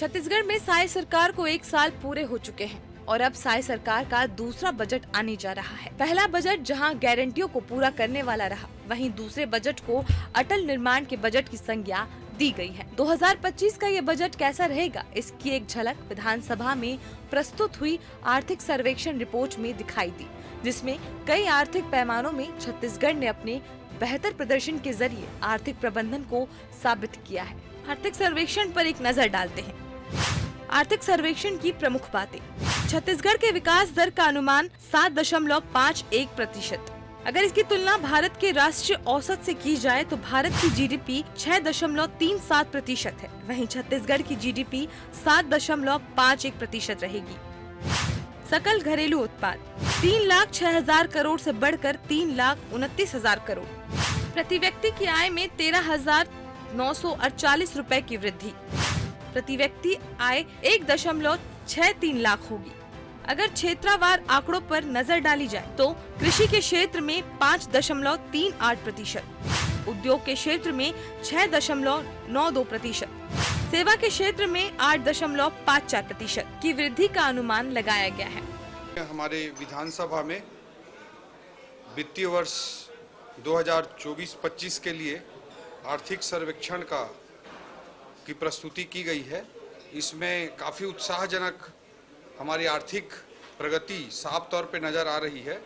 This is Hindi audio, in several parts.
छत्तीसगढ़ में साई सरकार को 1 साल पूरे हो चुके हैं और अब साई सरकार का दूसरा बजट आने जा रहा है। पहला बजट जहां गारंटियों को पूरा करने वाला रहा, वहीं दूसरे बजट को अटल निर्माण के बजट की संज्ञा दी गई है। 2025 का ये बजट कैसा रहेगा, इसकी एक झलक विधानसभा में प्रस्तुत हुई आर्थिक सर्वेक्षण रिपोर्ट में दिखाई दी, जिसमें कई आर्थिक पैमानों में छत्तीसगढ़ ने अपने बेहतर प्रदर्शन के जरिए आर्थिक प्रबंधन को साबित किया है। आर्थिक सर्वेक्षण पर एक नजर डालते हैं। आर्थिक सर्वेक्षण की प्रमुख बातें। छत्तीसगढ़ के विकास दर का अनुमान 7.51%। अगर इसकी तुलना भारत के राष्ट्रीय औसत से की जाए तो भारत की जीडीपी 6.37% है, वहीं छत्तीसगढ़ की जीडीपी 7.51% रहेगी। सकल घरेलू उत्पाद 3,06,000 करोड़ से बढ़कर 3,29,000 करोड़। प्रति व्यक्ति की आय में 13,948 रुपए की वृद्धि। प्रति व्यक्ति आय 1.63 लाख होगी। अगर क्षेत्रवार आंकड़ों पर नजर डाली जाए तो कृषि के क्षेत्र में 5.38%, उद्योग के क्षेत्र में 6.92%, सेवा के क्षेत्र में 8.54% की वृद्धि का अनुमान लगाया गया है। हमारे विधानसभा में वित्तीय वर्ष 2024-25 के लिए आर्थिक सर्वेक्षण की प्रस्तुति की गई है। इसमें काफ़ी उत्साहजनक हमारी आर्थिक प्रगति साफ तौर पे नज़र आ रही है।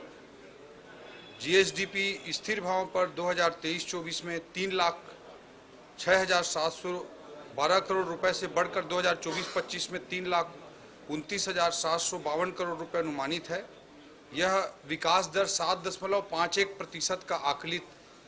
जीएसडीपी स्थिर भाव पर 2023-24 में 3,06,712 करोड़ रुपए से बढ़कर 2024-25 में 3,29,752 करोड़ रुपए अनुमानित है। यह विकास दर 7.51% का आकलित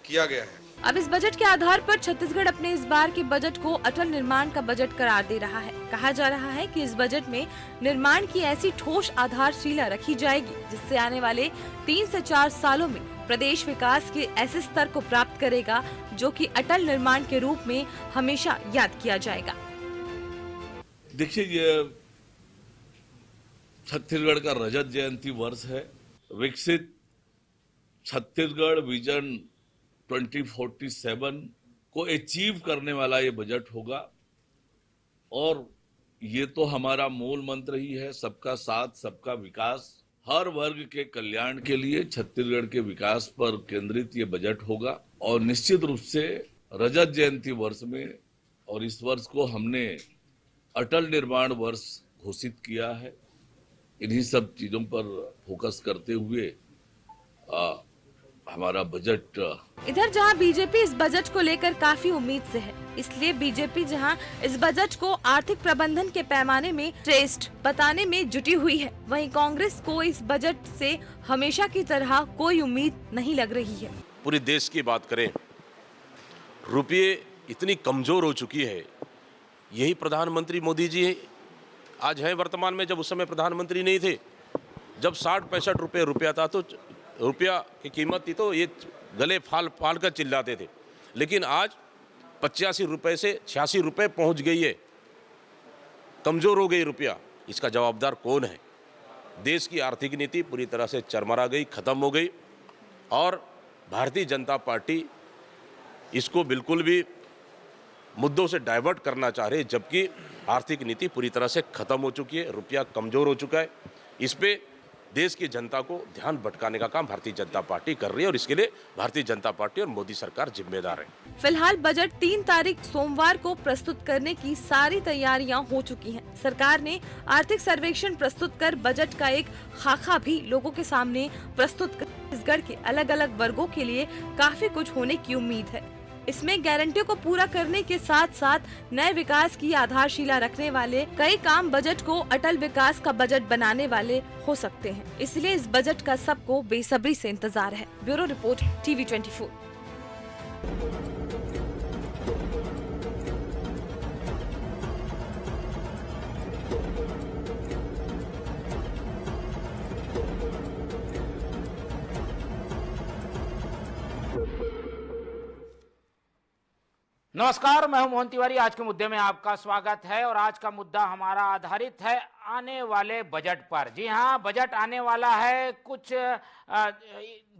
किया गया है। अब इस बजट के आधार पर छत्तीसगढ़ अपने इस बार के बजट को अटल निर्माण का बजट करार दे रहा है। कहा जा रहा है कि इस बजट में निर्माण की ऐसी ठोस आधारशिला रखी जाएगी जिससे आने वाले 3 से 4 सालों में प्रदेश विकास के ऐसे स्तर को प्राप्त करेगा जो कि अटल निर्माण के रूप में हमेशा याद किया जाएगा। देखिए, ये छत्तीसगढ़ का रजत जयंती वर्ष है। विकसित छत्तीसगढ़ विजन 2047 को अचीव करने वाला ये बजट होगा और ये तो हमारा मूल मंत्र ही है, सबका साथ सबका विकास। हर वर्ग के कल्याण के लिए छत्तीसगढ़ के विकास पर केंद्रित ये बजट होगा और निश्चित रूप से रजत जयंती वर्ष में और इस वर्ष को हमने अटल निर्माण वर्ष घोषित किया है। इन्हीं सब चीजों पर फोकस करते हुए हमारा बजट। इधर जहां बीजेपी इस बजट को लेकर काफी उम्मीद से है, इसलिए बीजेपी जहां इस बजट को आर्थिक प्रबंधन के पैमाने में श्रेष्ठ बताने में जुटी हुई है, वहीं कांग्रेस को इस बजट से हमेशा की तरह कोई उम्मीद नहीं लग रही है। पूरे देश की बात करें, रुपये इतनी कमजोर हो चुकी है। यही प्रधानमंत्री मोदी जी आज हैं वर्तमान में, जब उस समय प्रधानमंत्री नहीं थे, जब 60-65 रुपये रुपया था तो रुपया की कीमत थी तो ये गले फाल फाल कर चिल्लाते थे, लेकिन आज 85 रुपये से 86 रुपये पहुंच गई है। कमज़ोर हो गई रुपया। इसका जवाबदार कौन है? देश की आर्थिक नीति पूरी तरह से चरमरा गई, ख़त्म हो गई और भारतीय जनता पार्टी इसको बिल्कुल भी मुद्दों से डाइवर्ट करना चाह रही है, जबकि आर्थिक नीति पूरी तरह से ख़त्म हो चुकी है, रुपया कमज़ोर हो चुका है। इस पे देश की जनता को ध्यान भटकाने का काम भारतीय जनता पार्टी कर रही है और इसके लिए भारतीय जनता पार्टी और मोदी सरकार जिम्मेदार है। फिलहाल बजट 3 तारीख सोमवार को प्रस्तुत करने की सारी तैयारियां हो चुकी हैं। सरकार ने आर्थिक सर्वेक्षण प्रस्तुत कर बजट का एक खाका भी लोगों के सामने प्रस्तुत कर छत्तीसगढ़ के अलग अलग वर्गों के लिए काफी कुछ होने की उम्मीद है। इसमें गारंटियों को पूरा करने के साथ साथ नए विकास की आधारशिला रखने वाले कई काम बजट को अटल विकास का बजट बनाने वाले हो सकते हैं। इसलिए इस बजट का सबको बेसब्री से इंतजार है। Bureau report, TV24। नमस्कार, मैं हूं मोहन तिवारी। आज के मुद्दे में आपका स्वागत है और आज का मुद्दा हमारा आधारित है आने वाले बजट पर। जी हां, बजट आने वाला है। कुछ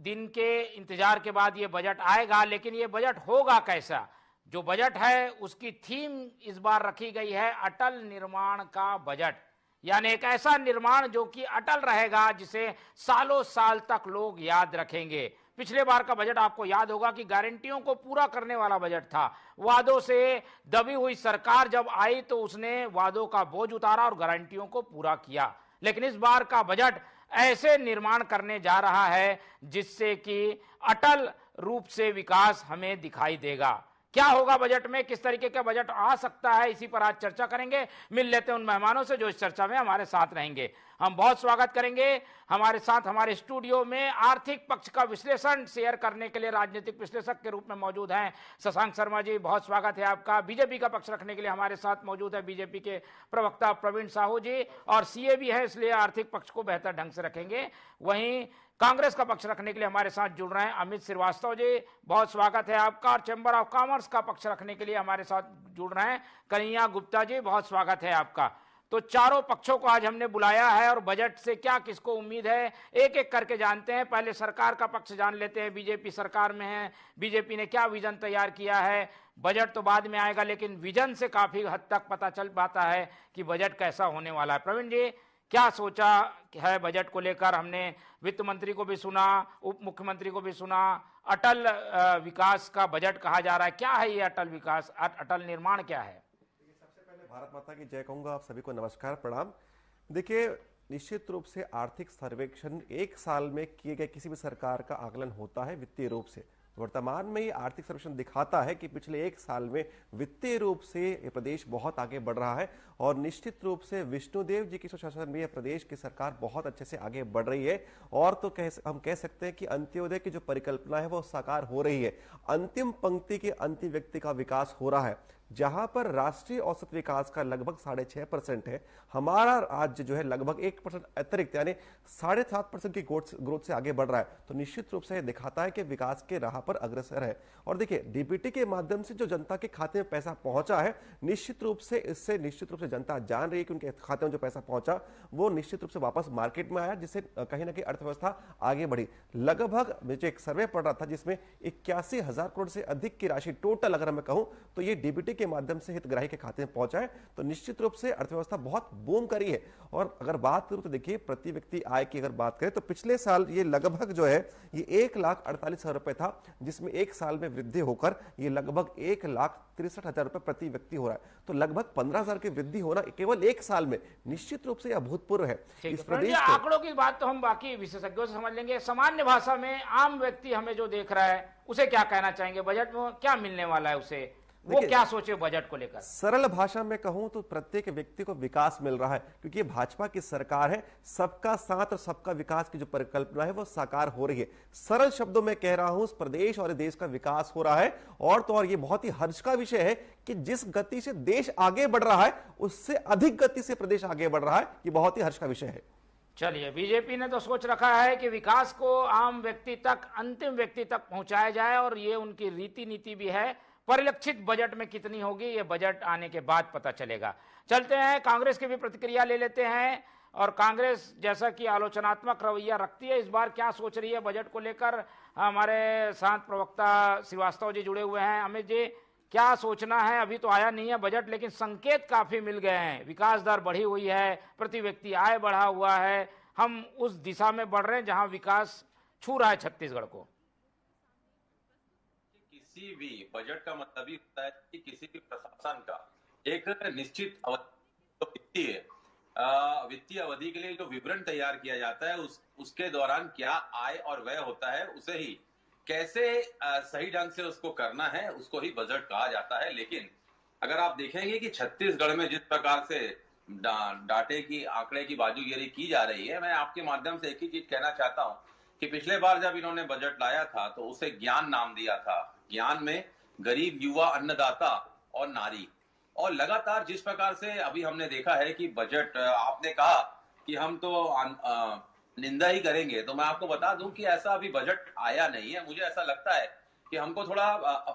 दिन के इंतजार के बाद ये बजट आएगा, लेकिन ये बजट होगा कैसा? जो बजट है उसकी थीम इस बार रखी गई है अटल निर्माण का बजट, यानी एक ऐसा निर्माण जो कि अटल रहेगा, जिसे सालों साल तक लोग याद रखेंगे। पिछले बार का बजट आपको याद होगा कि गारंटियों को पूरा करने वाला बजट था। वादों से दबी हुई सरकार जब आई तो उसने वादों का बोझ उतारा और गारंटियों को पूरा किया। लेकिन इस बार का बजट ऐसे निर्माण करने जा रहा है जिससे कि अटल रूप से विकास हमें दिखाई देगा। क्या होगा बजट में, किस तरीके का बजट आ सकता है, इसी पर आज चर्चा करेंगे। मिल लेते हैं उन मेहमानों से जो इस चर्चा में हमारे साथ रहेंगे। हम बहुत स्वागत करेंगे हमारे साथ हमारे स्टूडियो में आर्थिक पक्ष का विश्लेषण शेयर करने के लिए राजनीतिक विश्लेषक के रूप में मौजूद हैं शशांक शर्मा जी, बहुत स्वागत है आपका। बीजेपी का पक्ष रखने के लिए हमारे साथ मौजूद है बीजेपी के प्रवक्ता प्रवीण साहू जी, और सीए भी है, इसलिए आर्थिक पक्ष को बेहतर ढंग से रखेंगे। वहीं कांग्रेस का पक्ष रखने के लिए हमारे साथ जुड़ रहे हैं अमित श्रीवास्तव जी, बहुत स्वागत है आपका। और चैंबर ऑफ कॉमर्स का पक्ष रखने के लिए हमारे साथ जुड़ रहे हैं कन्हैया गुप्ता जी, बहुत स्वागत है आपका। तो चारों पक्षों को आज हमने बुलाया है और बजट से क्या किसको उम्मीद है एक एक करके जानते हैं। पहले सरकार का पक्ष जान लेते हैं। बीजेपी सरकार में है, बीजेपी ने क्या विजन तैयार किया है। बजट तो बाद में आएगा, लेकिन विजन से काफी हद तक पता चल पाता है कि बजट कैसा होने वाला है। प्रवीण जी, क्या सोचा है बजट को लेकर? हमने वित्त मंत्री को भी सुना, उप मुख्यमंत्री को भी सुना। अटल विकास का बजट कहा जा रहा है, क्या है ये अटल विकास, अटल निर्माण क्या है? भारत माता की जय कहूंगा। आप सभी को नमस्कार, प्रणाम। देखिए, निश्चित रूप से आर्थिक सर्वेक्षण एक साल में किए गए किसी भी सरकार का आकलन होता है वित्तीय रूप से। वर्तमान में ये आर्थिक सर्वेक्षण दिखाता है कि पिछले एक साल में वित्तीय रूप से ये प्रदेश बहुत आगे बढ़ रहा है, और निश्चित रूप से विष्णुदेव जी के सुशासन में यह प्रदेश की सरकार बहुत अच्छे से आगे बढ़ रही है। और तो हम कह सकते हैं कि अंत्योदय की जो परिकल्पना है वो साकार हो रही है। अंतिम पंक्ति के अंतिम व्यक्ति का विकास हो रहा है। जहां पर राष्ट्रीय औसत विकास का लगभग 6.5% है, हमारा राज्य जो है लगभग 1% अतिरिक्त यानी 7.5% की ग्रोथ से आगे बढ़ रहा है। तो निश्चित रूप से यह दिखाता है कि विकास के राह पर अग्रसर है। और देखिए, डीबीटी के माध्यम से जो जनता के खाते में पैसा पहुंचा है, निश्चित रूप से इससे निश्चित रूप से जनता जान रही है कि उनके खाते में जो पैसा पहुंचा वो निश्चित रूप से वापस मार्केट में आया, जिससे कहीं ना कहीं अर्थव्यवस्था आगे बढ़ी। लगभग मुझे एक सर्वे पढ़ रहा था जिसमें 81,000 करोड़ से अधिक की राशि टोटल अगर मैं कहूं तो ये डीबीटी के माध्यम से हितग्राही के खाते में पहुंचा है। तो निश्चित रूप से अर्थव्यवस्था बहुत बूम करी है। और अगर बात करूं तो देखिए, प्रति व्यक्ति आय की अगर बात करें तो पिछले साल ये लगभग जो है ये 1,48,000 रुपए था, जिसमें एक साल में वृद्धि होकर ये लगभग 1,63,000 रुपए प्रति व्यक्ति हो रहा है। तो लगभग 15,000 की वृद्धि होना केवल एक साल में निश्चित रूप से अभूतपूर्व है। इस प्रदेश आंकड़ों की बात तो हम बाकी विशेषज्ञों से समझ लेंगे। सामान्य भाषा में आम व्यक्ति हमें जो देख रहा है उसे क्या कहना चाहेंगे? बजट में क्या मिलने वाला है उसे, वो क्या सोचे बजट को लेकर? सरल भाषा में कहूं तो प्रत्येक व्यक्ति को विकास मिल रहा है, क्योंकि ये भाजपा की सरकार है। सबका साथ और सबका विकास की जो परिकल्पना है वो साकार हो रही है। सरल शब्दों में कह रहा हूं, इस प्रदेश और देश का विकास हो रहा है। और तो और ये बहुत ही हर्ष का विषय है कि जिस गति से देश आगे बढ़ रहा है उससे अधिक गति से प्रदेश आगे बढ़ रहा है। ये बहुत ही हर्ष का विषय है। चलिए, बीजेपी ने तो सोच रखा है कि विकास को आम व्यक्ति तक, अंतिम व्यक्ति तक पहुंचाया जाए, और ये उनकी रीति नीति भी है। परिलक्षित बजट में कितनी होगी ये बजट आने के बाद पता चलेगा। चलते हैं, कांग्रेस की भी प्रतिक्रिया ले लेते हैं। और कांग्रेस जैसा कि आलोचनात्मक रवैया रखती है, इस बार क्या सोच रही है बजट को लेकर? हमारे साथ प्रवक्ता श्रीवास्तव जी जुड़े हुए हैं। अमित जी, क्या सोचना है? अभी तो आया नहीं है बजट, लेकिन संकेत काफी मिल गए हैं। विकास दर बढ़ी हुई है, प्रति व्यक्ति आय बढ़ा हुआ है, हम उस दिशा में बढ़ रहे हैं जहां विकास छू रहा है छत्तीसगढ़ को। किसी भी बजट का मतलब ही होता है कि किसी भी प्रशासन का एक निश्चित वित्तीय अवधि के लिए जो विवरण तैयार किया जाता है, उसके दौरान क्या आय और व्यय होता है, उसे ही कैसे सही ढंग से उसको करना है, उसको ही बजट कहा जाता है। लेकिन अगर आप देखेंगे कि छत्तीसगढ़ में जिस प्रकार से डाटे की, आंकड़े की बाजूगिरी की जा रही है, मैं आपके माध्यम से एक ही चीज कहना चाहता हूं कि पिछले बार जब इन्होंने बजट लाया था तो उसे ज्ञान नाम दिया था। ज्ञान में गरीब, युवा, अन्नदाता और नारी। और लगातार जिस प्रकार से अभी हमने देखा है कि बजट, आपने कहा कि हम तो निंदा ही करेंगे, तो मैं आपको बता दूं कि ऐसा अभी बजट आया नहीं है। मुझे ऐसा लगता है कि हमको थोड़ा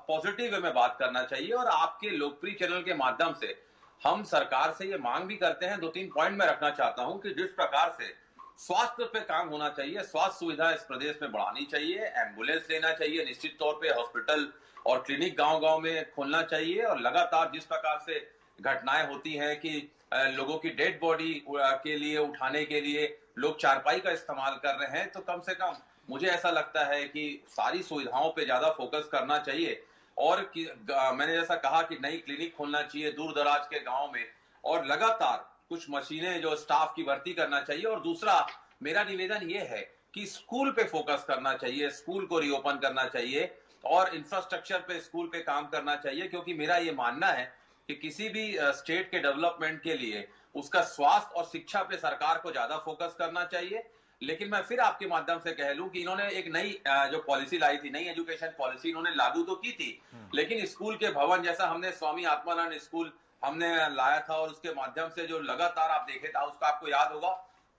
पॉजिटिव वे में बात करना चाहिए। और आपके लोकप्रिय चैनल के माध्यम से हम सरकार से ये मांग भी करते हैं, 2-3 पॉइंट में रखना चाहता हूं कि जिस प्रकार से स्वास्थ्य पे काम होना चाहिए, स्वास्थ्य सुविधा इस प्रदेश में बढ़ानी चाहिए, एम्बुलेंस लेना चाहिए, निश्चित तौर पे हॉस्पिटल और क्लिनिक गांव-गांव में खोलना चाहिए। और लगातार जिस प्रकार से घटनाएं होती हैं कि लोगों की डेड बॉडी के लिए उठाने के लिए लोग चारपाई का इस्तेमाल कर रहे हैं, तो कम से कम मुझे ऐसा लगता है कि सारी सुविधाओं पे ज्यादा फोकस करना चाहिए। और मैंने जैसा कहा कि नई क्लिनिक खोलना चाहिए दूर दराज के गांव में, और लगातार कुछ मशीनें जो स्टाफ की भर्ती करना चाहिए। और दूसरा मेरा निवेदन ये है कि स्कूल पे फोकस करना चाहिए, स्कूल को रीओपन करना चाहिए और इंफ्रास्ट्रक्चर पे स्कूल पे काम करना चाहिए, क्योंकि मेरा ये मानना है कि किसी भी स्टेट के डेवलपमेंट के लिए उसका स्वास्थ्य और शिक्षा पे सरकार को ज्यादा फोकस करना चाहिए। लेकिन मैं फिर आपके माध्यम से कह लूं कि इन्होंने एक नई जो पॉलिसी लाई थी, नई एजुकेशन पॉलिसी इन्होंने लागू तो की थी, लेकिन स्कूल के भवन जैसा हमने स्वामी आत्मानंद स्कूल हमने लाया था और उसके माध्यम से जो लगातार आप देखे था, उसका आपको याद होगा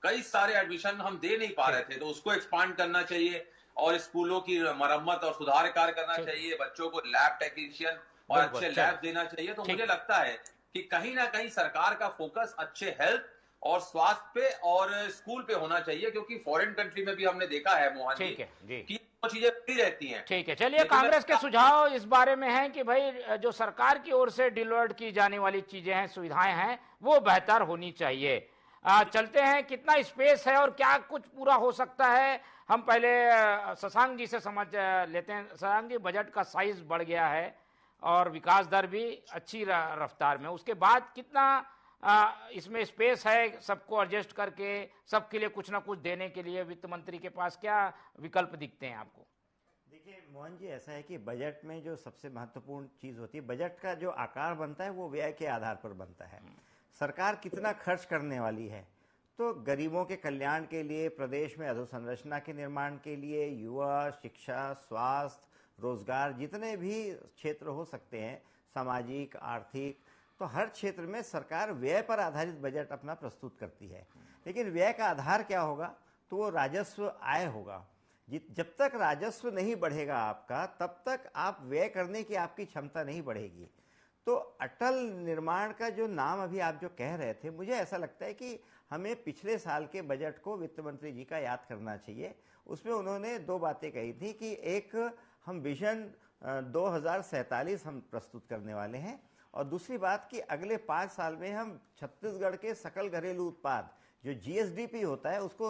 कई सारे एडमिशन हम दे नहीं पा रहे थे, तो उसको एक्सपांड करना चाहिए और स्कूलों की मरम्मत और सुधार कार्य करना चाहिए, बच्चों को लैब टेक्नीशियन और अच्छे लैब देना चाहिए। तो मुझे लगता है कि कहीं ना कहीं सरकार का फोकस अच्छे हेल्थ और स्वास्थ्य पे और स्कूल पे होना चाहिए, क्योंकि फॉरेन कंट्री में भी हमने देखा है मोहन जी कि वो चीजें फ्री रहती हैं। ठीक है, चलिए कांग्रेस के सुझाव इस बारे में हैं कि भाई जो सरकार की ओर से डिलीवर्ड की जाने वाली चीजें हैं, सुविधाएं हैं, वो बेहतर होनी चाहिए। चलते हैं, कितना स्पेस है और क्या कुछ पूरा हो सकता है, हम पहले शशांक जी से समझ लेते हैं। शशांक जी, बजट का साइज बढ़ गया है और विकास दर भी अच्छी रफ्तार में, उसके बाद कितना इसमें स्पेस है सबको एडजस्ट करके सबके लिए कुछ ना कुछ देने के लिए? वित्त मंत्री के पास क्या विकल्प दिखते हैं आपको? देखिए मोहन जी, ऐसा है कि बजट में जो सबसे महत्वपूर्ण चीज़ होती है, बजट का जो आकार बनता है वो व्यय के आधार पर बनता है। सरकार कितना खर्च करने वाली है, तो गरीबों के कल्याण के लिए, प्रदेश में अधोसंरचना के निर्माण के लिए, युवा, शिक्षा, स्वास्थ्य, रोजगार, जितने भी क्षेत्र हो सकते हैं, सामाजिक, आर्थिक, तो हर क्षेत्र में सरकार व्यय पर आधारित बजट अपना प्रस्तुत करती है। लेकिन व्यय का आधार क्या होगा, तो वो राजस्व आय होगा। जब तक राजस्व नहीं बढ़ेगा आपका, तब तक आप व्यय करने की आपकी क्षमता नहीं बढ़ेगी। तो अटल निर्माण का जो नाम अभी आप जो कह रहे थे, मुझे ऐसा लगता है कि हमें पिछले साल के बजट को वित्त मंत्री जी का याद करना चाहिए। उसमें उन्होंने दो बातें कही थी कि एक, हम विजन 2047 हम प्रस्तुत करने वाले हैं, और दूसरी बात कि अगले 5 साल में हम छत्तीसगढ़ के सकल घरेलू उत्पाद जो जीएसडीपी होता है उसको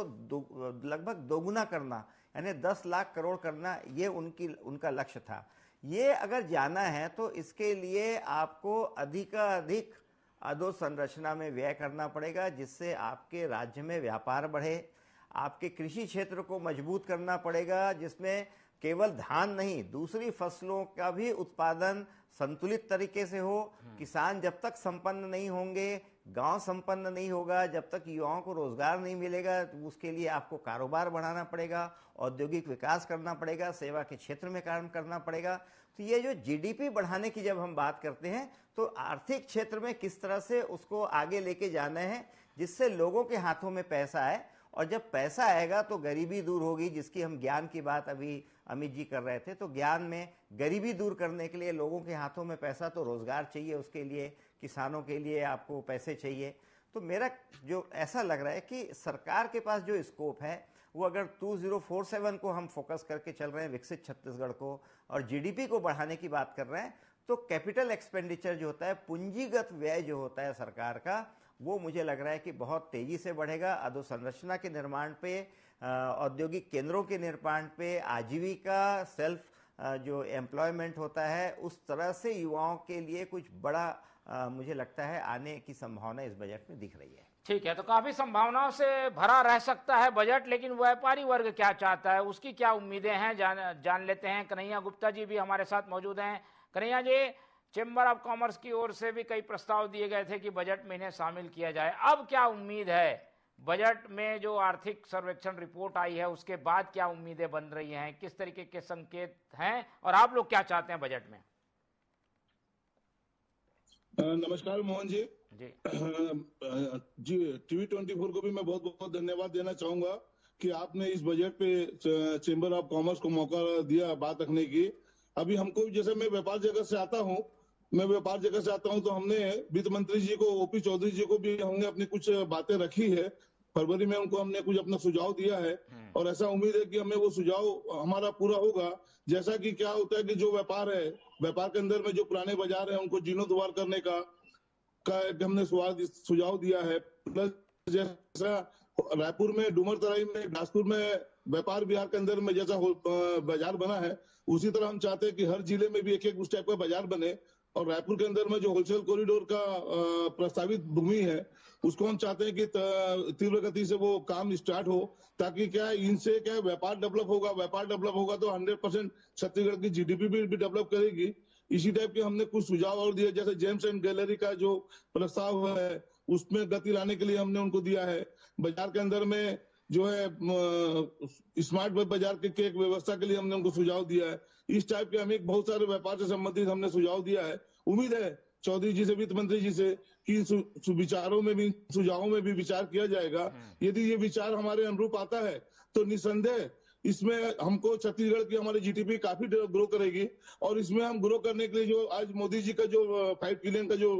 लगभग दोगुना करना, यानी 10 लाख करोड़ करना, ये उनका लक्ष्य था। ये अगर जाना है तो इसके लिए आपको अधिकाधिक अधोसंरचना में व्यय करना पड़ेगा, जिससे आपके राज्य में व्यापार बढ़े। आपके कृषि क्षेत्र को मजबूत करना पड़ेगा, जिसमें केवल धान नहीं, दूसरी फसलों का भी उत्पादन संतुलित तरीके से हो। किसान जब तक संपन्न नहीं होंगे, गांव संपन्न नहीं होगा, जब तक युवाओं को रोजगार नहीं मिलेगा, तो उसके लिए आपको कारोबार बढ़ाना पड़ेगा, औद्योगिक विकास करना पड़ेगा, सेवा के क्षेत्र में काम करना पड़ेगा। तो ये जो जीडीपी बढ़ाने की जब हम बात करते हैं, तो आर्थिक क्षेत्र में किस तरह से उसको आगे लेके जाना है, जिससे लोगों के हाथों में पैसा आए, और जब पैसा आएगा तो गरीबी दूर होगी, जिसकी हम ज्ञान की बात अभी अमित जी कर रहे थे। तो ज्ञान में गरीबी दूर करने के लिए लोगों के हाथों में पैसा, तो रोजगार चाहिए, उसके लिए किसानों के लिए आपको पैसे चाहिए। तो मेरा जो ऐसा लग रहा है कि सरकार के पास जो स्कोप है, वो अगर 2047 को हम फोकस करके चल रहे हैं, विकसित छत्तीसगढ़ को, और जीडीपी को बढ़ाने की बात कर रहे हैं, तो कैपिटल एक्सपेंडिचर जो होता है, पूंजीगत व्यय जो होता है सरकार का, वो मुझे लग रहा है कि बहुत तेजी से बढ़ेगा। अधोसंरचना के निर्माण पे, औद्योगिक केंद्रों के निर्माण पे, आजीविका, सेल्फ जो एम्प्लॉयमेंट होता है, उस तरह से युवाओं के लिए कुछ बड़ा मुझे लगता है आने की संभावना इस बजट में दिख रही है। ठीक है, तो काफी संभावनाओं से भरा रह सकता है बजट, लेकिन व्यापारी वर्ग क्या चाहता है, उसकी क्या उम्मीदें हैं, जान लेते हैं। कन्हैया गुप्ता जी भी हमारे साथ मौजूद हैं। Kanhaiya ji, chamber of commerce की ओर से भी कई प्रस्ताव दिए गए थे कि बजट में इन्हें शामिल किया जाए। अब क्या उम्मीद है, बजट में जो आर्थिक सर्वेक्षण रिपोर्ट आई है उसके बाद क्या उम्मीदें बन रही हैं, किस तरीके के संकेत हैं, और आप लोग क्या चाहते हैं बजट में? नमस्कार मोहन जी। जी टीवी 24 को भी मैं बहुत बहुत धन्यवाद देना चाहूंगा कि आपने इस बजट पे चेंबर ऑफ कॉमर्स को मौका दिया बात रखने की। अभी हमको, जैसे मैं व्यापार जगत से आता हूँ, तो हमने वित्त मंत्री जी को, ओपी चौधरी जी को भी हमने अपनी कुछ बातें रखी है, फरवरी में उनको हमने कुछ अपना सुझाव दिया है और ऐसा उम्मीद है कि हमें वो सुझाव हमारा पूरा होगा। जैसा कि क्या होता है कि जो व्यापार है, व्यापार के अंदर में जो पुराने बाजार है उनको जीर्णोद्धार करने का हमने सुझाव दिया है। प्लस जैसा रायपुर में, डूमर तराई में, बिलासपुर में व्यापार विहार के अंदर में जैसा बाजार बना है, उसी तरह हम चाहते हैं कि हर जिले में भी एक एक उस टाइप का बाजार बने। और रायपुर के अंदर में जो होलसेल कॉरिडोर का प्रस्तावित भूमि है, उसको हम चाहते हैं कि तीव्र गति से वो काम स्टार्ट हो, ताकि क्या इनसे क्या व्यापार डेवलप होगा। व्यापार डेवलप होगा तो 100% छत्तीसगढ़ की जीडीपी भी डेवलप करेगी। इसी टाइप के हमने कुछ सुझाव और दिए, जैसे जेम्स एंड गैलरी का जो प्रस्ताव है उसमें गति लाने के लिए हमने उनको दिया है। बाजार के अंदर में जो है स्मार्ट बाजार के एक व्यवस्था के लिए हमने उनको सुझाव दिया है। इस टाइप के हमें बहुत सारे व्यापार से संबंधित हमने सुझाव दिया है। उम्मीद है चौधरी जी से, वित्त मंत्री जी से, कि विचारों में भी, सुझावों में भी विचार किया जाएगा। यदि ये विचार हमारे अनुरूप आता है तो निसंदेह इसमें हमको छत्तीसगढ़ की हमारी जीडीपी काफी ग्रो करेगी। और इसमें हम ग्रो करने के लिए जो आज मोदी जी का जो 5 ट्रिलियन का जो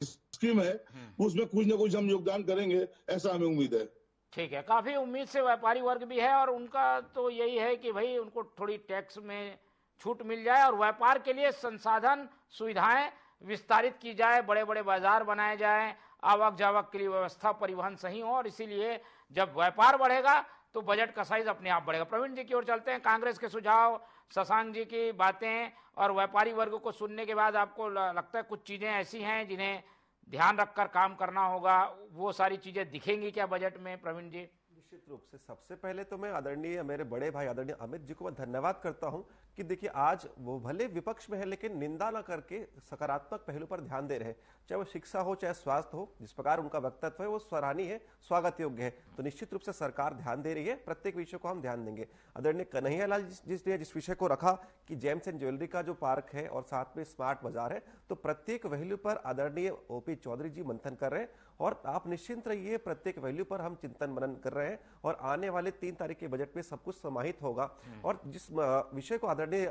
स्कीम है, उसमें कुछ ना कुछ हम योगदान करेंगे, ऐसा हमें उम्मीद है। ठीक है, काफी उम्मीद से व्यापारी वर्ग भी है और उनका तो यही है कि भाई उनको थोड़ी टैक्स में छूट मिल जाए और व्यापार के लिए संसाधन, सुविधाएं विस्तारित की जाए, बड़े बड़े बाजार बनाए जाए, आवक जावक के लिए व्यवस्था, परिवहन सही हो। और इसीलिए जब व्यापार बढ़ेगा तो बजट का साइज अपने आप बढ़ेगा। प्रवीण जी की ओर चलते हैं। कांग्रेस के सुझाव, शशांक जी की बातें और व्यापारी वर्ग को सुनने के बाद आपको लगता है कुछ चीजें ऐसी हैं जिन्हें ध्यान रखकर काम करना होगा, वो सारी चीजें दिखेंगी क्या बजट में? प्रवीण जी। निश्चित रूप से सबसे पहले तो मैं आदरणीय मेरे बड़े भाई आदरणीय अमित जी को मैं धन्यवाद करता हूं कि देखिए आज वो भले विपक्ष में है लेकिन निंदा ना करके सकारात्मक पहलू पर ध्यान दे रहे हैं। चाहे वो शिक्षा हो, चाहे स्वास्थ्य हो, जिस प्रकार उनका वक्तव्य है वो सराहनीय है, स्वागत योग्य है। तो निश्चित रूप से सरकार ध्यान दे रही है, प्रत्येक विषय को हम ध्यान देंगे। आदरणीय कन्हैयालाल जिस विषय को रखा कि जेम्स एंड ज्वेलरी का जो पार्क है और साथ में स्मार्ट बाजार है, तो प्रत्येक वैल्यू पर आदरणीय ओपी चौधरी जी मंथन कर रहे हैं और आप निश्चिंत रहिए, प्रत्येक वैल्यू पर हम चिंतन मनन कर रहे हैं और आने वाले 3 तारीख के बजट में सब कुछ समाहित होगा। और जिस विषय को आदरणीय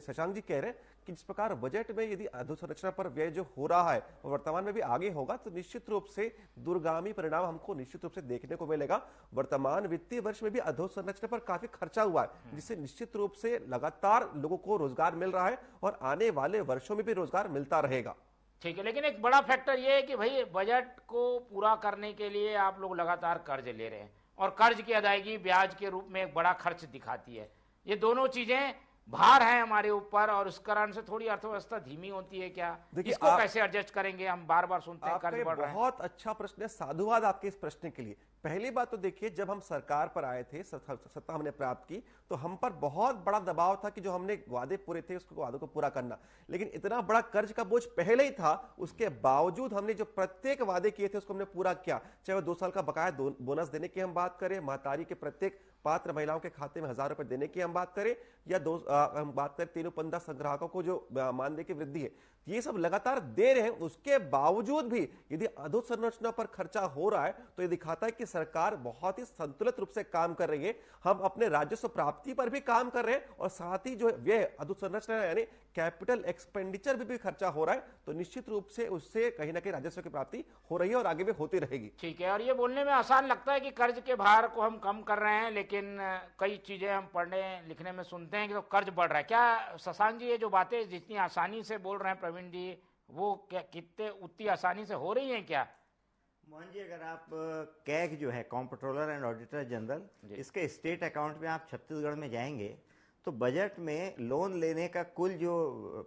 शशांक जी कह रहे हैं कि जिस प्रकार बजट में यदि अधोसंरचना पर व्यय जो हो रहा है और वर्तमान में भी आगे होगा, तो निश्चित रूप से दूरगामी परिणाम हमको निश्चित रूप से देखने को मिलेगा। वर्तमान वित्तीय वर्ष में भी अधोसंरचना पर काफी खर्चा हुआ है, जिससे निश्चित रूप से लगातार लोगों को रोजगार मिल रहा है और आने वाले वर्षों में भी रोजगार मिलता रहेगा। ठीक है, लेकिन एक बड़ा फैक्टर ये है कि भाई बजट को पूरा करने के लिए आप लोग लगातार कर्ज ले रहे हैं और कर्ज की अदायगी ब्याज के रूप में एक बड़ा खर्च दिखाती है। ये दोनों चीजें भार है हमारे ऊपर और उस कारण से थोड़ी अर्थव्यवस्था धीमी होती है क्या? इसको कैसे एडजस्ट करेंगे? हम बार बार सुनते हैं कर्ज बढ़ रहा है। बहुत अच्छा प्रश्न है, साधुवाद आपके इस प्रश्न के लिए। पहली बात तो देखिए, जब हम सरकार पर आए थे, सत्ता हमने प्राप्त की, तो हम पर बहुत बड़ा दबाव था कि जो हमने वादे पूरे थे उसको वादों को पूरा करना। लेकिन इतना बड़ा कर्ज का बोझ पहले ही था, उसके बावजूद हमने जो प्रत्येक वादे किए थे उसको हमने पूरा किया। चाहे वो 2 साल का बकाया बोनस देने की हम बात करें, महतारी के प्रत्येक पात्र महिलाओं के खाते में 1000 रुपए देने की हम बात करें, या हम बात करें 315 संग्राहकों को जो मानदेय की वृद्धि है, ये सब लगातार दे रहे हैं। उसके बावजूद भी यदि अधोसंरचना पर खर्चा हो रहा है तो ये दिखाता है कि सरकार बहुत ही संतुलित रूप से काम कर रही है। हम अपने राजस्व प्राप्ति पर भी काम कर रहे हैं और साथ ही जो व्यय अधोसंरचना यानी कैपिटल एक्सपेंडिचर भी खर्चा हो रहा है, तो निश्चित रूप से उससे कहीं ना कहीं राजस्व की प्राप्ति हो रही है और आगे भी होती रहेगी। ठीक है, और ये बोलने में आसान लगता है कि कर्ज के भार को हम कम कर रहे हैं, लेकिन कई चीजें हम पढ़ने लिखने में सुनते हैं कि तो कर्ज बढ़ रहा है। क्या शशांक जी ये जो बातें जितनी आसानी से बोल रहे हैं प्रवीण जी, वो क्या कितने उतनी आसानी से हो रही हैं क्या? मोहन जी, अगर आप कैग जो है, कॉम्प्ट्रोलर एंड ऑडिटर जनरल, इसके स्टेट अकाउंट में आप छत्तीसगढ़ में जाएंगे तो बजट में लोन लेने का कुल जो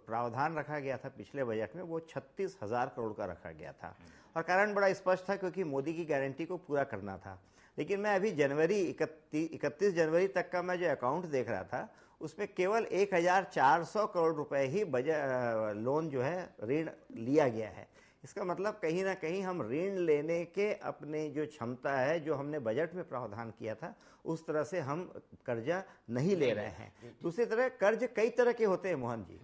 प्रावधान रखा गया था पिछले बजट में, वो 36,000 करोड़ का रखा गया था। और कारण बड़ा स्पष्ट था, क्योंकि मोदी की गारंटी को पूरा करना था। लेकिन मैं अभी 31 जनवरी तक का मैं जो अकाउंट देख रहा था, उसमें केवल 1400 करोड़ रुपए ही बजट लोन जो है ऋण लिया गया है। इसका मतलब कहीं ना कहीं हम ऋण लेने के अपने जो क्षमता है, जो हमने बजट में प्रावधान किया था, उस तरह से हम कर्जा नहीं ले रहे हैं। दूसरी तरह कर्ज कई तरह के होते हैं मोहन जी।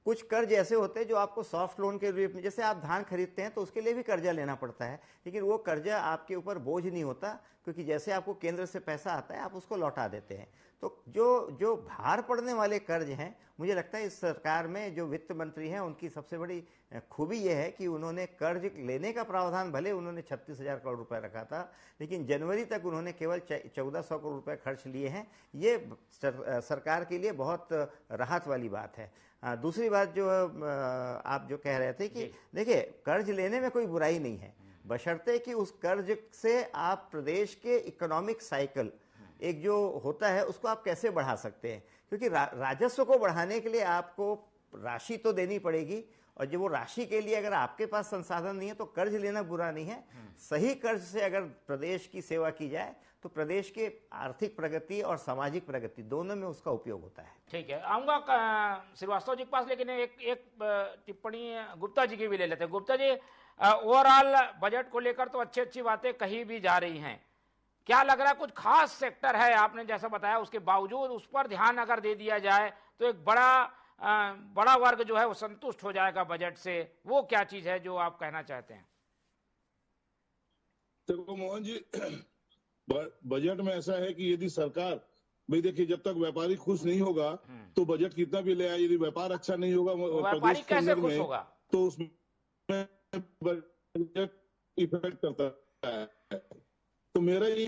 कुछ कर्ज ऐसे होते हैं जो आपको सॉफ्ट लोन के रूप में, जैसे आप धान खरीदते हैं तो उसके लिए भी कर्जा लेना पड़ता है, लेकिन वो कर्जा आपके ऊपर बोझ नहीं होता, क्योंकि जैसे आपको केंद्र से पैसा आता है आप उसको लौटा देते हैं। तो जो भार पड़ने वाले कर्ज हैं मुझे लगता है इस सरकार में जो वित्त मंत्री हैं उनकी सबसे बड़ी खूबी यह है कि उन्होंने कर्ज लेने का प्रावधान भले उन्होंने 36,000 करोड़ रुपए रखा था, लेकिन जनवरी तक उन्होंने केवल 1400 करोड़ रुपए खर्च लिए हैं। ये सरकार के लिए बहुत राहत वाली बात है। दूसरी बात जो आप जो कह रहे थे कि देखिए, कर्ज लेने में कोई बुराई नहीं है, बशर्ते कि उस कर्ज से आप प्रदेश के इकोनॉमिक साइकिल एक जो होता है उसको आप कैसे बढ़ा सकते हैं, क्योंकि राजस्व को बढ़ाने के लिए आपको राशि तो देनी पड़ेगी, और जब वो राशि के लिए अगर आपके पास संसाधन नहीं है तो कर्ज लेना बुरा नहीं है। सही कर्ज से अगर प्रदेश की सेवा की जाए तो प्रदेश के आर्थिक प्रगति और सामाजिक प्रगति दोनों में उसका उपयोग होता है। ठीक है, आऊंगा श्रीवास्तव जी के पास, लेकिन एक टिप्पणी गुप्ता जी की भी ले लेते हैं। गुप्ता जी, ओवरऑल बजट को लेकर तो अच्छी बातें कही भी जा रही हैं, क्या लग रहा है कुछ खास सेक्टर है आपने जैसा बताया उसके बावजूद उस पर ध्यान अगर दे दिया जाए तो एक बड़ा वर्ग जो है वो संतुष्ट हो जाएगा बजट से? वो क्या चीज है जो आप कहना चाहते हैं? देखो मोहन जी, बजट में ऐसा है कि यदि सरकार, भाई देखिए, जब तक व्यापारी खुश नहीं होगा तो बजट कितना भी ले आए, यदि व्यापार अच्छा नहीं होगा व्यापारी कैसे खुश होगा तो उसमें बजट इफेक्ट करता है। तो मेरा ये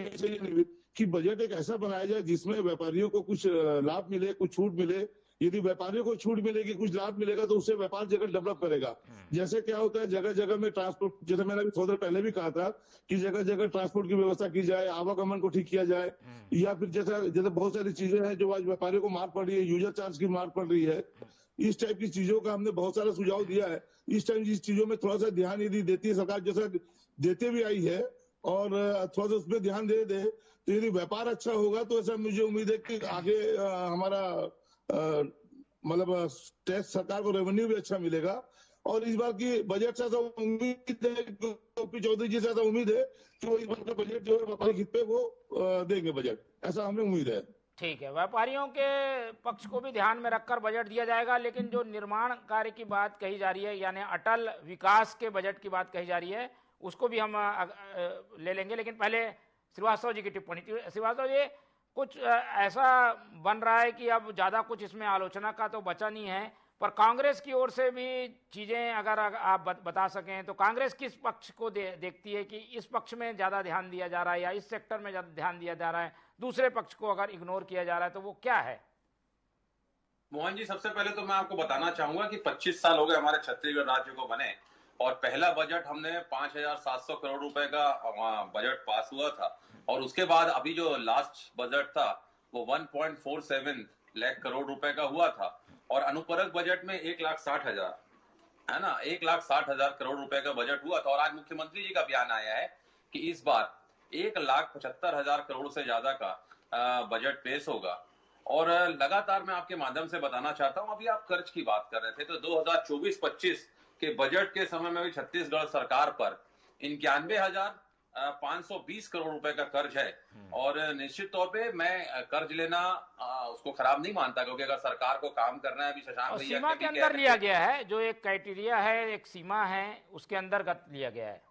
कि बजट एक ऐसा बनाया जाए जिसमें व्यापारियों को कुछ लाभ मिले, कुछ छूट मिले। यदि व्यापारियों को छूट मिलेगी, कुछ लाभ मिलेगा, तो उससे व्यापार जगह डेवलप करेगा। जैसे क्या होता है, जगह जगह में ट्रांसपोर्ट, जैसे मैंने अभी थोड़ी देर पहले भी कहा था कि जगह जगह ट्रांसपोर्ट की व्यवस्था की जाए, आवागमन को ठीक किया जाए, या फिर जैसे बहुत सारी चीजें हैं जो आज व्यापारियों को मार पड़ रही है, यूजर चार्ज की मार पड़ रही है, इस टाइप की चीजों का हमने बहुत सारा सुझाव दिया है। इस टाइम इस चीजों में थोड़ा सा ध्यान यदि देती है सरकार, जैसा देते भी आई है, और थोड़ा सा उसमें ध्यान दे दे, तो यदि व्यापार अच्छा होगा तो ऐसा मुझे उम्मीद है कि आगे हमारा मतलब टैक्स, सरकार को रेवेन्यू भी अच्छा मिलेगा। और इस बार की बजट से उम्मीद है, पी चौधरी जी से उम्मीद है कि वो इस बार का बजट जो है व्यापारिक हित पे वो देंगे बजट, ऐसा हमें उम्मीद है। ठीक है, व्यापारियों के पक्ष को भी ध्यान में रखकर बजट दिया जाएगा, लेकिन जो निर्माण कार्य की बात कही जा रही है, यानी अटल विकास के बजट की बात कही जा रही है, उसको भी हम ले लेंगे। लेकिन पहले श्रीवास्तव जी की टिप्पणी। श्रीवास्तव जी, कुछ ऐसा बन रहा है कि अब ज़्यादा कुछ इसमें आलोचना का तो बचा नहीं है, पर कांग्रेस की ओर से भी चीज़ें अगर आप बता सकें तो कांग्रेस किस पक्ष को देखती है कि इस पक्ष में ज़्यादा ध्यान दिया जा रहा है या इस सेक्टर में ज़्यादा ध्यान दिया जा रहा है, दूसरे पक्ष को अगर इग्नोर किया जा रहा है, तो वो क्या है? मोहन जी, सबसे पहले तो मैं आपको बताना चाहूंगा कि 25 साल हो गए हमारे छत्तीसगढ़ राज्य को बने, और पहला बजट हमने 5,700 करोड़ रुपए का बजट पास हुआ था, और उसके बाद अभी जो लास्ट बजट था वो 1.47 लाख करोड़ रुपए का हुआ था, और अनुपूरक बजट में 1,60,000 है ना, 1,60,000 करोड़ रुपए का बजट हुआ था। और आज मुख्यमंत्री जी का बयान आया है कि इस बार 1,75,000 करोड़ से ज्यादा का बजट पेश होगा। और लगातार मैं आपके माध्यम से बताना चाहता हूं, अभी आप कर्ज की बात कर रहे थे, तो 2024-25 के बजट के समय में भी छत्तीसगढ़ सरकार पर 91,520 करोड़ रुपए का कर्ज है। और निश्चित तौर पे मैं कर्ज लेना उसको खराब नहीं मानता, क्योंकि अगर सरकार को काम करना है, अभी शशांक भैया सीमा के अंदर लिया गया है, जो एक क्राइटेरिया है, एक सीमा है, उसके अंतर्गत लिया गया है।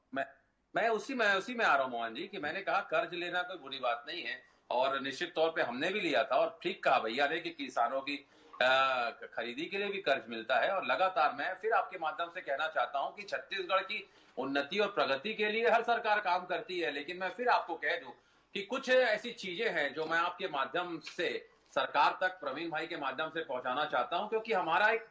मैं उसी में आ रहा हूं मोहन जी, कि मैंने कहा कर्ज लेना कोई बुरी बात नहीं है, और निश्चित तौर पे हमने भी लिया था, और ठीक कहा भैया ने कि किसानों की खरीदी के लिए भी कर्ज मिलता है। और लगातार मैं फिर आपके माध्यम से कहना चाहता हूं कि छत्तीसगढ़ की उन्नति और प्रगति के लिए हर सरकार काम करती है, लेकिन मैं फिर आपको कह दूं कि कुछ ऐसी चीजें हैं जो मैं आपके माध्यम से सरकार तक, प्रवीण भाई के माध्यम से पहुंचाना चाहता हूं, क्योंकि हमारा एक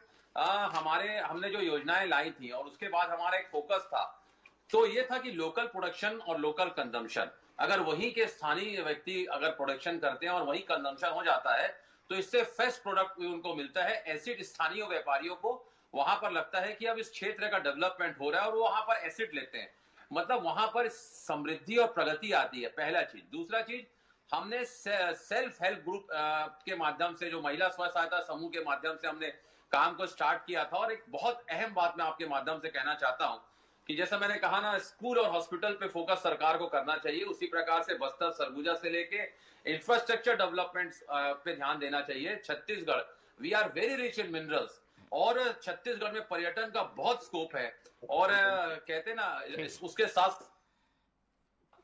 हमने जो योजनाएं लाई थी और उसके बाद हमारा एक फोकस था, तो ये था कि लोकल प्रोडक्शन और लोकल कंजम्पशन, अगर वहीं के स्थानीय व्यक्ति अगर प्रोडक्शन करते हैं और वहीं कंजम्पशन हो जाता है, तो इससे फ्रेश प्रोडक्ट भी उनको मिलता है। एसिड स्थानीय व्यापारियों को वहां पर लगता है कि अब इस क्षेत्र का डेवलपमेंट हो रहा है, और वो वहां पर एसिड लेते हैं, मतलब वहां पर समृद्धि और प्रगति आती है, पहला चीज। दूसरा चीज, हमने सेल्फ हेल्प ग्रुप के माध्यम से, जो महिला स्व सहायता समूह के माध्यम से हमने काम को स्टार्ट किया था। और एक बहुत अहम बात मैं आपके माध्यम से कहना चाहता हूं कि जैसा मैंने कहा ना, स्कूल और हॉस्पिटल पे फोकस सरकार को करना चाहिए, उसी प्रकार से बस्तर सरगुजा से लेके इंफ्रास्ट्रक्चर डेवलपमेंट पे ध्यान देना चाहिए। Chhattisgarh, we are very rich in minerals, और छत्तीसगढ़ में पर्यटन का बहुत स्कोप है। और कहते ना, उसके साथ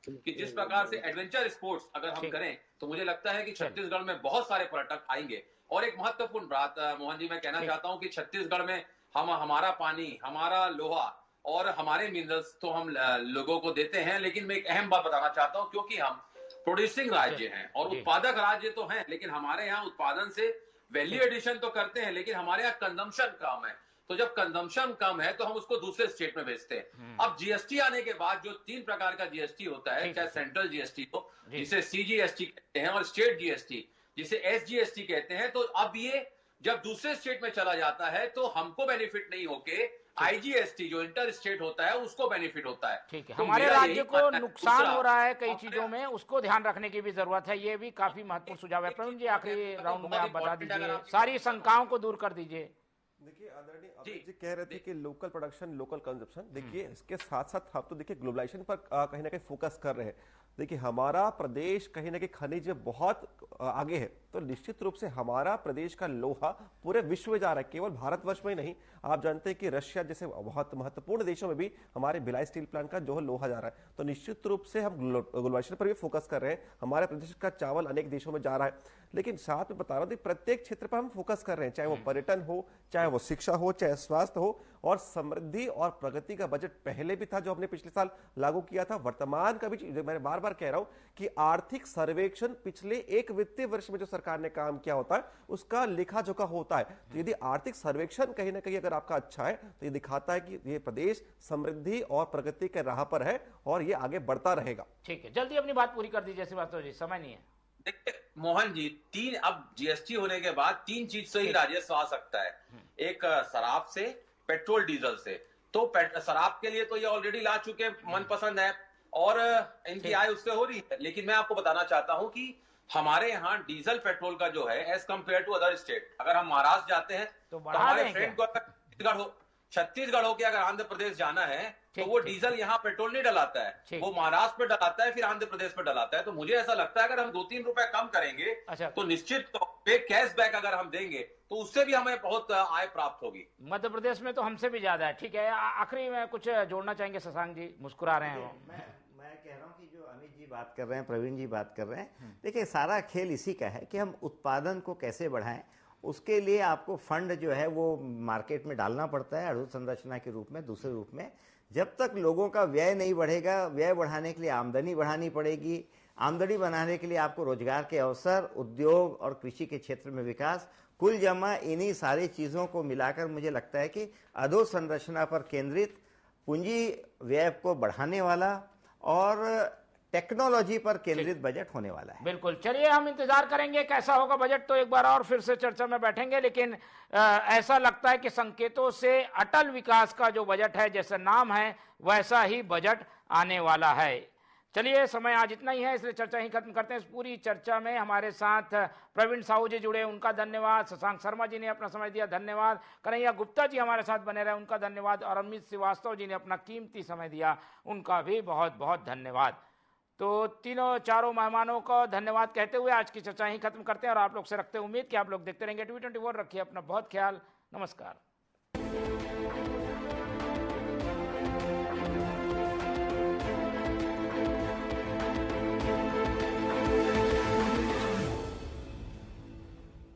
कि जिस प्रकार से एडवेंचर स्पोर्ट्स अगर हम करें, तो मुझे लगता है कि छत्तीसगढ़ में बहुत सारे पर्यटक आएंगे, और एक महत्वपूर्ण बात मोहन जी मैं कहना चाहता हूं कि छत्तीसगढ़ में हमारा पानी, हमारा लोहा और हमारे मिनरल्स तो हम लोगों को देते हैं, लेकिन मैं एक अहम बात बताना चाहता हूं, क्योंकि हम प्रोड्यूसिंग राज्य हैं और उत्पादक राज्य तो हैं, लेकिन हमारे यहाँ उत्पादन से वैल्यू एडिशन तो करते हैं, लेकिन हमारे यहाँ कंजम्पशन कम है। तो जब कंजम्पशन कम है तो हम उसको दूसरे स्टेट में भेजते हैं। अब जीएसटी आने के बाद जो 3 प्रकार का जीएसटी होता है, चाहे सेंट्रल जीएसटी हो जिसे सीजीएसटी कहते हैं और स्टेट जीएसटी जिसे एसजीएसटी कहते हैं, तो अब ये जब दूसरे स्टेट में चला जाता है तो हमको बेनिफिट नहीं होके आईजीएसटी जो इंटर स्टेट होता है उसको बेनिफिट होता है। ठीक है, तो हमारे मेरा राज्य यही को मानना है। नुकसान दूसरा, हो रहा है कई चीजों में, उसको ध्यान रखने की भी जरूरत है। ये भी काफी महत्वपूर्ण सुझाव है। प्रवीण जी, आखिरी राउंड में आप बता दीजिए, सारी शंकाओं को दूर कर दीजिए। देखिए आदरणीय अमित जी कह रहे थे कि लोकल प्रोडक्शन लोकल कंजप्शन, देखिए इसके साथ साथ हम तो देखिए ग्लोबलाइजेशन पर कहीं ना कहीं फोकस कर रहे हैं। देखिए हमारा प्रदेश कहीं ना कहीं खनिज में बहुत आगे है, तो निश्चित रूप से हमारा प्रदेश का लोहा पूरे विश्व में जा रहा है, केवल भारतवर्ष में ही नहीं। आप जानते हैं कि रशिया जैसे बहुत महत्वपूर्ण देशों में भी हमारे भिलाई स्टील प्लांट का जो है लोहा जा रहा है। तो निश्चित रूप से हम ग्लोबलाइजेशन पर भी फोकस कर रहे हैं। हमारे प्रदेश का चावल अनेक देशों में जा रहा है, लेकिन साथ में बता रहा हूं प्रत्येक क्षेत्र पर हम फोकस कर रहे हैं, चाहे वो पर्यटन हो, चाहे वो शिक्षा हो, चाहे स्वास्थ्य हो। और समृद्धि और प्रगति का बजट पहले भी था जो हमने पिछले साल लागू किया था, वर्तमान का भी। मैं बार बार कह रहा हूं कि आर्थिक सर्वेक्षण पिछले एक वित्तीय वर्ष में जो सरकार ने काम किया होता है उसका लेखा जोखा होता है। तो यदि आर्थिक सर्वेक्षण कहीं ना कहीं अगर आपका अच्छा है तो ये दिखाता है कि ये प्रदेश समृद्धि और प्रगति के राह पर है और ये आगे बढ़ता रहेगा। ठीक है, जल्दी अपनी बात पूरी कर दीजिए श्रीवास्तव जी, समय नहीं है। देखिए मोहन जी, अब जीएसटी होने के बाद 3 चीज से ही राजस्व आ सकता है। एक शराब से, पेट्रोल डीजल से। तो शराब के लिए तो ये ऑलरेडी ला चुके मनपसंद है और इनकी आय उससे हो रही है, लेकिन मैं आपको बताना चाहता हूं कि हमारे यहाँ डीजल पेट्रोल का जो है as compared to other state, अगर हम महाराष्ट्र जाते हैं तो हमारे फ्रेंड को छत्तीसगढ़ हो के अगर आंध्र प्रदेश जाना है तो वो डीजल यहाँ पेट्रोल नहीं डलाता है, वो महाराष्ट्र पे डलाता है, फिर आंध्र प्रदेश पे डलाता है। तो मुझे ऐसा लगता है अगर हम 2-3 रुपए कम करेंगे तो निश्चित तौर पे कैशबैक अगर हम देंगे तो उससे भी हमें बहुत आय प्राप्त होगी। मध्य प्रदेश में तो हमसे भी ज्यादा है। ठीक है, आखिरी में कुछ जोड़ना चाहेंगे शशांक जी? मुस्कुरा रहे हैं वो। मैं कह रहा हूँ कि जो अमित जी बात कर रहे हैं, प्रवीण जी बात कर रहे हैं, देखिए सारा खेल इसी का है कि हम उत्पादन को कैसे बढ़ाएं। उसके लिए आपको फंड जो है वो मार्केट में डालना पड़ता है अधोसंरचना के रूप में, दूसरे रूप में। जब तक लोगों का व्यय नहीं बढ़ेगा, व्यय बढ़ाने के लिए आमदनी बढ़ानी पड़ेगी। आमदनी बनाने के लिए आपको रोजगार के अवसर, उद्योग और कृषि के क्षेत्र में विकास, कुल जमा इन्हीं सारी चीज़ों को मिलाकर मुझे लगता है कि अधोसंरचना पर केंद्रित, पूंजी व्यय को बढ़ाने वाला और टेक्नोलॉजी पर केंद्रित बजट होने वाला है। बिल्कुल, चलिए हम इंतजार करेंगे कैसा होगा बजट। तो एक बार और फिर से चर्चा में बैठेंगे, लेकिन ऐसा लगता है कि संकेतों से अटल विकास का जो बजट है, जैसा नाम है वैसा ही बजट आने वाला है। चलिए, समय आज इतना ही है, इसलिए चर्चा ही खत्म करते हैं। इस पूरी चर्चा में हमारे साथ प्रवीण साहू जी जुड़े, उनका धन्यवाद। शशांक शर्मा जी ने अपना समय दिया, धन्यवाद। कन्हैया गुप्ता जी हमारे साथ बने रहे, उनका धन्यवाद। और अमित श्रीवास्तव जी ने अपना कीमती समय दिया, उनका भी बहुत बहुत धन्यवाद। तो तीनों चारों मेहमानों को धन्यवाद कहते हुए आज की चर्चा ही खत्म करते हैं और आप लोग से रखते हैं उम्मीद कि आप लोग देखते रहेंगे T24। रखिए अपना बहुत ख्याल। नमस्कार।